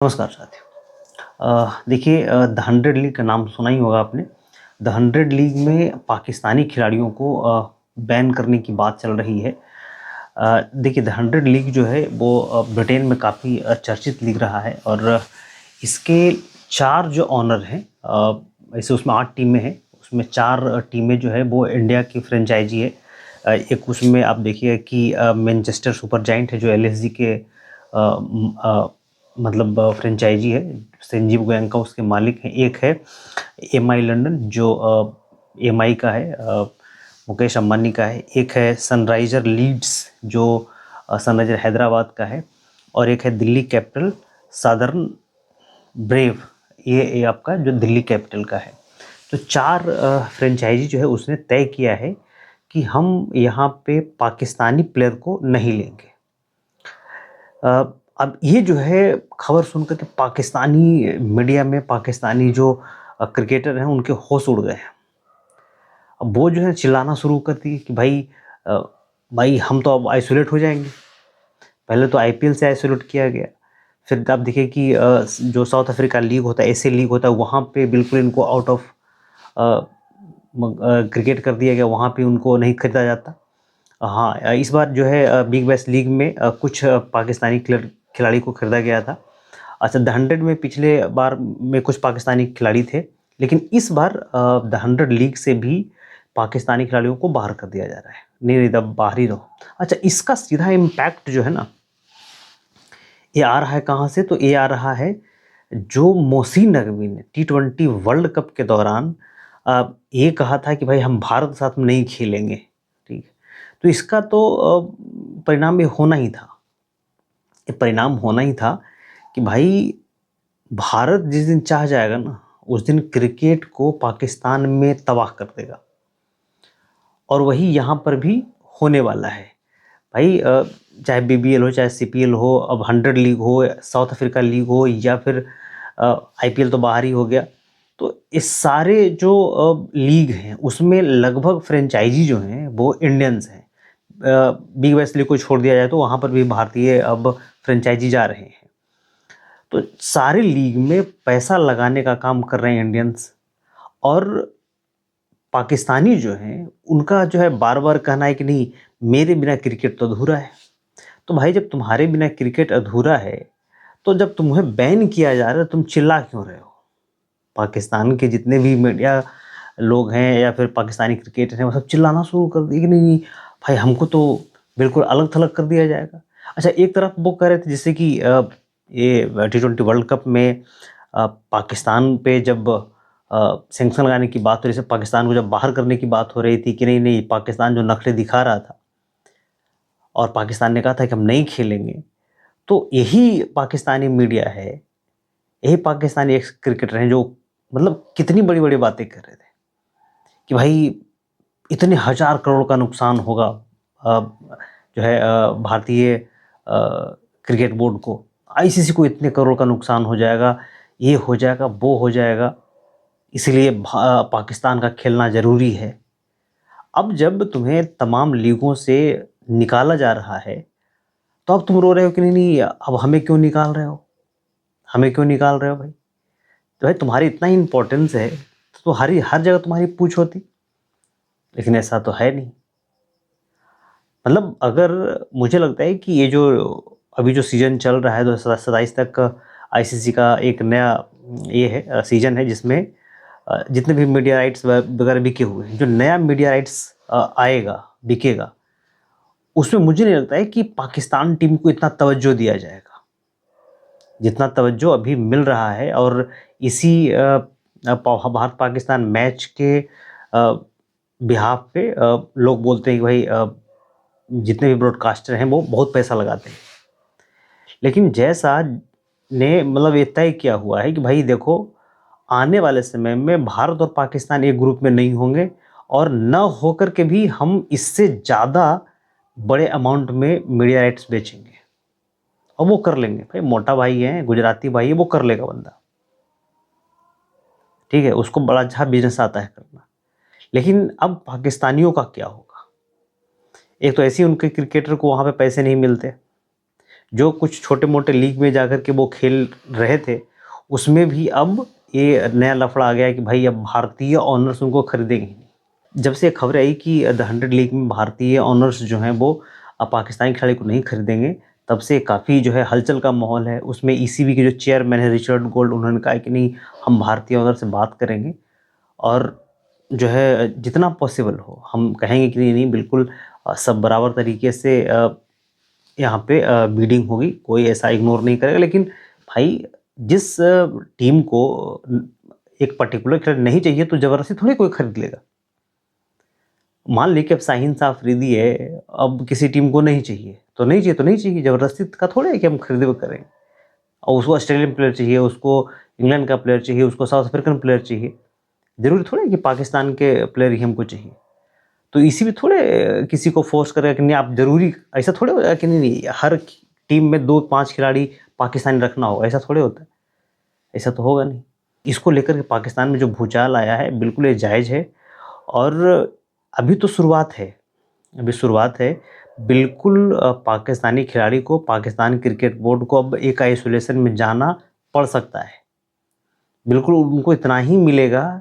नमस्कार साथियों। देखिए, द 100 लीग का नाम सुना ही होगा आपने। द 100 लीग में पाकिस्तानी खिलाड़ियों को बैन करने की बात चल रही है। देखिए, द 100 लीग जो है वो ब्रिटेन में काफ़ी चर्चित लीग रहा है और इसके 4 जो ऑनर हैं, वैसे उसमें 8 टीमें हैं, उसमें 4 टीमें जो है वो इंडिया की फ्रेंचाइजी है। एक उसमें आप देखिए कि मैनचेस्टर सुपर जायंट है जो एलएसजी के मतलब फ्रेंचाइजी है। संजीव गोयनका उसके मालिक हैं। एक है एमआई लंदन जो एमआई का है, मुकेश अंबानी का है। एक है सनराइजर लीड्स जो सनराइजर हैदराबाद का है। और एक है दिल्ली कैपिटल सादर्न ब्रेव, ये आपका जो दिल्ली कैपिटल का है। तो 4 फ्रेंचाइजी जो है उसने तय किया है कि हम यहाँ पे पाकिस्तानी प्लेयर को नहीं लेंगे। अब ये जो है खबर सुनकर के पाकिस्तानी मीडिया में पाकिस्तानी जो क्रिकेटर हैं उनके होश उड़ गए हैं। अब वो जो है चिल्लाना शुरू कर दी कि अ, भाई हम तो अब आइसोलेट हो जाएंगे। पहले तो आईपीएल से आइसोलेट किया गया, फिर आप देखिए कि जो साउथ अफ्रीका लीग होता है, एशिया लीग होता है, वहाँ पे बिल्कुल इनको आउट ऑफ क्रिकेट कर दिया गया, वहाँ पे उनको नहीं खरीदा जाता। हाँ, इस बार जो है बिग बैश लीग में कुछ पाकिस्तानी खिलाड़ी को खरीदा गया था। अच्छा, द 100 में पिछले बार में कुछ पाकिस्तानी खिलाड़ी थे, लेकिन इस बार द 100 लीग से भी पाकिस्तानी खिलाड़ियों को बाहर कर दिया जा रहा है। नहीं, तब बाहर ही रहो। अच्छा, इसका सीधा इम्पैक्ट जो है ना, ये आ रहा है कहाँ से? तो ये आ रहा है जो मोहसिन नकवी ने T20 वर्ल्ड कप के दौरान ये कहा था कि भाई हम भारत के साथ में नहीं खेलेंगे, ठीक है? तो इसका तो परिणाम ये होना ही था। ये परिणाम होना ही था कि भाई भारत जिस दिन चाह जाएगा ना, उस दिन क्रिकेट को पाकिस्तान में तबाह कर देगा। और वही यहाँ पर भी होने वाला है। भाई चाहे बीबीएल हो, चाहे सीपीएल हो, अब 100 लीग हो, साउथ अफ्रीका लीग हो, या फिर आईपीएल तो बाहर ही हो गया। तो इस सारे जो लीग हैं उसमें लगभग फ्रेंचाइजी जो हैं वो इंडियंस हैं। बिग बैश लीग को छोड़ दिया जाए तो वहाँ पर भी भारतीय अब फ्रेंचाइजी जा रहे हैं। तो सारे लीग में पैसा लगाने का काम कर रहे हैं इंडियंस। और पाकिस्तानी जो हैं उनका जो है बार-बार कहना है कि नहीं, मेरे बिना क्रिकेट तो अधूरा है। तो भाई जब तुम्हारे बिना क्रिकेट अधूरा है, तो जब तुम्हें बैन किया जा रहा है, तुम चिल्ला क्यों रहे हो? पाकिस्तान के जितने भी मीडिया लोग हैं या फिर पाकिस्तानी क्रिकेटर हैं, वो सब चिल्लाना शुरू कर दिए कि नहीं, नहीं भाई हमको तो बिल्कुल अलग-थलग कर दिया जाएगा। अच्छा, एक तरफ वो कह रहे थे जैसे कि ये T20 वर्ल्ड कप में पाकिस्तान पे जब सैंक्शन लगाने की बात हो रही थी, पाकिस्तान को जब बाहर करने की बात हो रही थी कि नहीं, नहीं पाकिस्तान जो नखरे दिखा रहा था और पाकिस्तान ने कहा था कि हम नहीं खेलेंगे। तो यही पाकिस्तानी मीडिया है, यही पाकिस्तानी एक्स क्रिकेटर हैं जो मतलब कितनी बड़ी-बड़ी बातें कर रहे थे कि भाई इतने हज़ार करोड़ का नुकसान होगा जो है भारतीय क्रिकेट बोर्ड को, आईसीसी को इतने करोड़ का नुकसान हो जाएगा, ये हो जाएगा, वो हो जाएगा, इसलिए पाकिस्तान का खेलना ज़रूरी है। अब जब तुम्हें तमाम लीगों से निकाला जा रहा है, तो अब तुम रो रहे हो कि नहीं, नहीं अब हमें क्यों निकाल रहे हो? हमें क्यों निकाल रहे हो भाई? तो भाई तुम्हारी इतना ही इम्पोर्टेंस है, तो हर जगह तुम्हारी पूछ होती, लेकिन ऐसा तो है नहीं। मतलब अगर मुझे लगता है कि ये जो अभी जो सीज़न चल रहा है 2027 तक आईसीसी का एक नया ये है सीज़न है जिसमें जितने भी मीडिया राइट्स वगैरह बिके हुए हैं, जो नया मीडिया राइट्स आएगा, बिकेगा, उसमें मुझे नहीं लगता है कि पाकिस्तान टीम को इतना तवज्जो दिया जाएगा, जितना तवज्जो अभी मिल रहा है। और इसी भारत-पाकिस्तान मैच के बिहाफ़ पे लोग बोलते हैं कि भाई जितने भी ब्रॉडकास्टर हैं वो बहुत पैसा लगाते हैं। लेकिन जैसा ने मतलब ये तय किया हुआ है कि भाई देखो, आने वाले समय में भारत और पाकिस्तान एक ग्रुप में नहीं होंगे और न होकर के भी हम इससे ज़्यादा बड़े अमाउंट में मीडिया राइट्स बेचेंगे। और वो कर लेंगे भाई, मोटा भाई है, गुजराती भाई है, वो कर लेगा बंदा, ठीक है? उसको बड़ा अच्छा बिज़नेस आता है करना। लेकिन अब पाकिस्तानियों का क्या होगा? एक तो ऐसे ही उनके क्रिकेटर को वहाँ पे पैसे नहीं मिलते, जो कुछ छोटे-मोटे लीग में जाकर के वो खेल रहे थे, उसमें भी अब ये नया लफड़ा आ गया है कि भाई अब भारतीय ओनर्स उनको खरीदेंगे ही नहीं। जब से ये खबर आई कि द 100 लीग में भारतीय ओनर्स जो हैं वो पाकिस्तानी खिलाड़ी को नहीं खरीदेंगे, तब से काफ़ी जो है हलचल का माहौल है। उसमें ईसीबी के जो चेयरमैन है रिचर्ड गोल्ड, उन्होंने कहा है कि नहीं, हम भारतीय ओनर से बात करेंगे और जो है जितना पॉसिबल हो हम कहेंगे कि नहीं नहीं बिल्कुल सब बराबर तरीके से यहाँ पे बीडिंग होगी, कोई ऐसा इग्नोर नहीं करेगा। लेकिन भाई जिस टीम को एक पर्टिकुलर खिलाड़ी नहीं चाहिए तो ज़बरदस्ती थोड़ी कोई खरीद लेगा। मान लीजिए कि अब शाहीन शाह अफरीदी है, अब किसी टीम को नहीं चाहिए, तो नहीं चाहिए तो नहीं चाहिए, ज़बरदस्ती का थोड़ा है कि हम खरीदे करेंगे। और उसको ऑस्ट्रेलियन प्लेयर चाहिए, उसको इंग्लैंड का प्लेयर चाहिए, उसको साउथ अफ्रीकन प्लेयर चाहिए। ज़रूरी थोड़ा है कि पाकिस्तान के प्लेयर ही हमको चाहिए। तो इसी में थोड़े किसी को फोर्स करेगा कि नहीं आप ज़रूरी, ऐसा थोड़े होगा कि नहीं हर टीम में 2-5 खिलाड़ी पाकिस्तानी रखना होगा, ऐसा थोड़े होता है, ऐसा तो होगा नहीं। इसको लेकर के पाकिस्तान में जो भूचाल आया है बिल्कुल ये जायज़ है और अभी तो शुरुआत है, अभी शुरुआत है। बिल्कुल पाकिस्तानी खिलाड़ी को, पाकिस्तान क्रिकेट बोर्ड को अब एक आइसोलेशन में जाना पड़ सकता है। बिल्कुल उनको इतना ही मिलेगा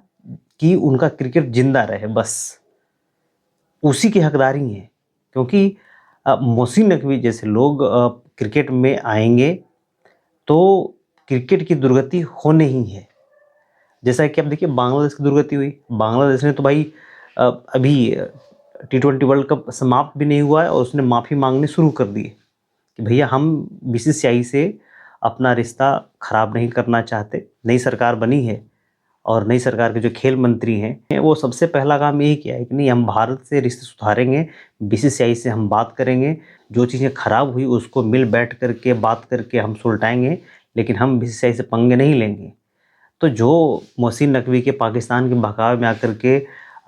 कि उनका क्रिकेट ज़िंदा रहे बस। उसी की हकदारी है क्योंकि मोहसिन नकवी जैसे लोग क्रिकेट में आएंगे तो क्रिकेट की दुर्गति होने ही है। जैसा कि अब देखिए बांग्लादेश की दुर्गति हुई, बांग्लादेश ने तो भाई अभी T20 वर्ल्ड कप समाप्त भी नहीं हुआ है और उसने माफ़ी मांगनी शुरू कर दी है कि भैया हम बीसीसीआई से अपना रिश्ता ख़राब नहीं करना चाहते। नई सरकार बनी है और नई सरकार के जो खेल मंत्री हैं वो सबसे पहला काम यही किया है कि नहीं हम भारत से रिश्ते सुधारेंगे, बीसीसीआई से हम बात करेंगे, जो चीज़ें ख़राब हुई उसको मिल बैठ करके बात करके हम सुलटाएंगे, लेकिन हम बीसीसीआई से पंगे नहीं लेंगे। तो जो मोहसिन नकवी के पाकिस्तान के बहकावे में आकर के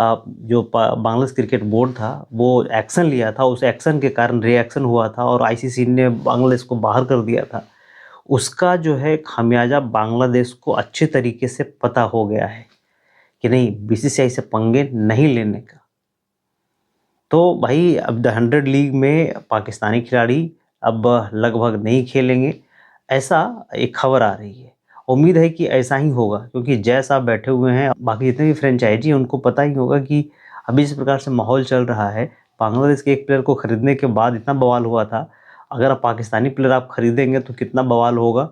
जो बांग्लादेश क्रिकेट बोर्ड था वो एक्शन लिया था, उस एक्शन के कारण रिएक्शन हुआ था और आईसीसी ने बांग्लादेश को बाहर कर दिया था। उसका जो है खामियाजा बांग्लादेश को अच्छे तरीके से पता हो गया है कि नहीं बीसीसीआई से पंगे नहीं लेने का। तो भाई अब द 100 लीग में पाकिस्तानी खिलाड़ी अब लगभग नहीं खेलेंगे, ऐसा एक खबर आ रही है। उम्मीद है कि ऐसा ही होगा क्योंकि जय साहब बैठे हुए हैं, बाकी जितने भी फ्रेंचाइजी हैं उनको पता ही होगा कि अभी जिस प्रकार से माहौल चल रहा है, बांग्लादेश के एक प्लेयर को खरीदने के बाद इतना बवाल हुआ था, अगर आप पाकिस्तानी प्लेयर आप खरीदेंगे तो कितना बवाल होगा।